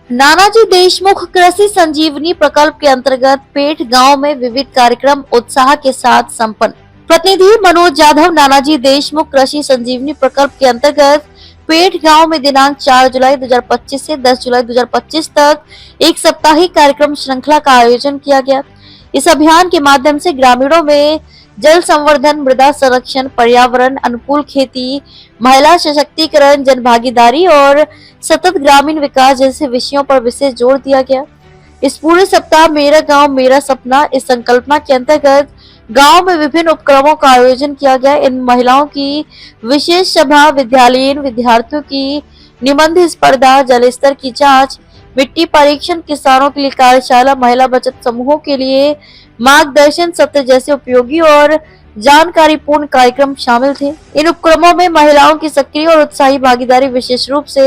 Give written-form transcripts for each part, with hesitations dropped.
नानाजी देशमुख कृषि संजीवनी प्रकल्प के अंतर्गत पेठ गांव में विविध कार्यक्रम उत्साह के साथ संपन्न। प्रतिनिधि मनोज यादव। नानाजी देशमुख कृषि संजीवनी प्रकल्प के अंतर्गत पेठ गांव में दिनांक 4 जुलाई 2025 से 10 जुलाई 2025 तक एक साप्ताहिक कार्यक्रम श्रृंखला का आयोजन किया गया। इस अभियान के माध्यम से ग्रामीणों में जल संवर्धन, मृदा संरक्षण, पर्यावरण अनुकूल खेती, महिला सशक्तिकरण, जन भागीदारी और सतत ग्रामीण विकास जैसे विषयों पर विशेष जोर दिया गया। इस पूरे सप्ताह मेरा गांव मेरा सपना इस संकल्पना के अंतर्गत गांव में विभिन्न उपक्रमों का आयोजन किया गया। इन महिलाओं की विशेष सभा, विद्यालयीन विद्यार्थियों की निबंध स्पर्धा, जल स्तर की जांच, मिट्टी परीक्षण, किसानों के लिए कार्यशाला, महिला बचत समूहों के लिए मार्गदर्शन सत्र जैसे उपयोगी और जानकारीपूर्ण कार्यक्रम शामिल थे। इन उपक्रमों में महिलाओं की सक्रिय और उत्साही भागीदारी विशेष रूप से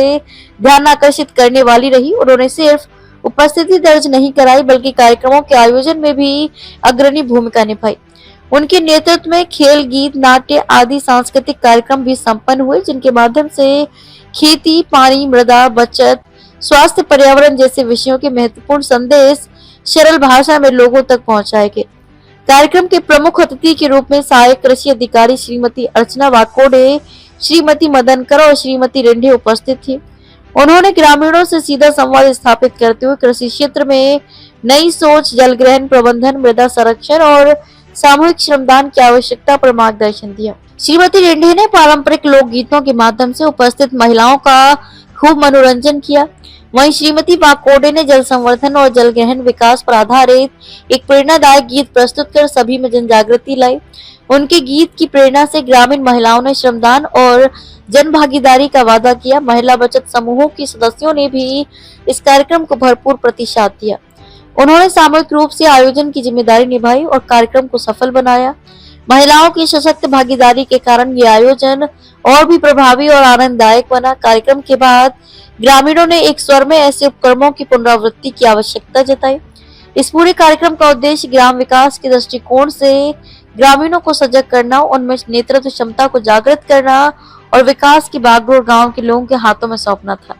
ध्यान आकर्षित करने वाली रही। उन्होंने सिर्फ उपस्थिति दर्ज नहीं कराई बल्कि कार्यक्रमों के आयोजन में भी अग्रणी भूमिका निभाई। उनके नेतृत्व में खेल, गीत, नाट्य आदि सांस्कृतिक कार्यक्रम भी संपन्न हुए, जिनके माध्यम से खेती, पानी, मृदा बचत, स्वास्थ्य, पर्यावरण जैसे विषयों के महत्वपूर्ण संदेश सरल भाषा में लोगों तक पहुंचाए गए। कार्यक्रम के प्रमुख अतिथि के रूप में सहायक कृषि अधिकारी श्रीमती अर्चना वाकोडे, श्रीमती मदनकर और श्रीमती रेंढे उपस्थित थी। उन्होंने ग्रामीणों से सीधा संवाद स्थापित करते हुए कृषि क्षेत्र में नई सोच, जल ग्रहण प्रबंधन, मृदा संरक्षण और सामूहिक श्रमदान की आवश्यकता पर मार्गदर्शन दिया। श्रीमती रेंढे ने पारंपरिक लोकगीतों के माध्यम से उपस्थित महिलाओं का खूब मनोरंजन किया। वहीं श्रीमती वाकोडे ने जल संवर्धन और जल गहन विकास पर आधारित एक प्रेरणादायक गीत प्रस्तुत कर सभी में जन जागृति लाई। उनके गीत की प्रेरणा से ग्रामीण महिलाओं ने श्रमदान और जन भागीदारी का वादा किया। महिला बचत समूहों की सदस्यों ने भी इस कार्यक्रम को भरपूर प्रतिसाद दिया। उन्होंने सामूहिक रूप से आयोजन की जिम्मेदारी निभाई और कार्यक्रम को सफल बनाया। महिलाओं की सशक्त भागीदारी के कारण ये आयोजन और भी प्रभावी और आनंददायक बना। कार्यक्रम के बाद ग्रामीणों ने एक स्वर में ऐसे उपक्रमों की पुनरावृत्ति की आवश्यकता जताई। इस पूरे कार्यक्रम का उद्देश्य ग्राम विकास के दृष्टिकोण से ग्रामीणों को सजग करना, उनमें नेतृत्व क्षमता को जागृत करना और विकास की बागडोर गांव के लोगों के हाथों में सौंपना था।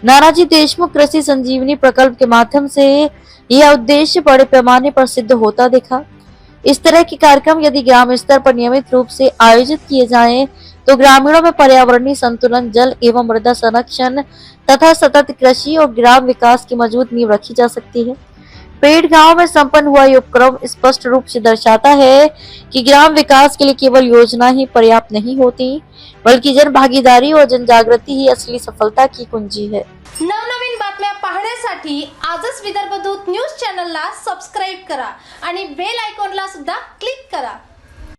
नानाजी देशमुख कृषि संजीवनी प्रकल्प के माध्यम से यह उद्देश्य बड़े पैमाने पर सिद्ध होता दिखा। इस तरह के कार्यक्रम यदि ग्राम स्तर पर नियमित रूप से आयोजित किए जाएं, तो ग्रामीणों में पर्यावरणीय संतुलन, जल एवं मृदा संरक्षण तथा सतत कृषि और ग्राम विकास की मजबूत नींव रखी जा सकती है। पेठ गांव में संपन्न हुआ ये उपक्रम स्पष्ट रूप से दर्शाता है कि ग्राम विकास के लिए केवल योजना ही पर्याप्त नहीं होती, बल्कि जन भागीदारी और जन जागृती ही असली सफलता की कुंजी है। नवनवीन बातम्या पाहण्यासाठी आजच विदर्भ दूत न्यूज चॅनलला सबस्क्राइब करा आणि बेल आयकॉनला सुद्धा क्लिक करा।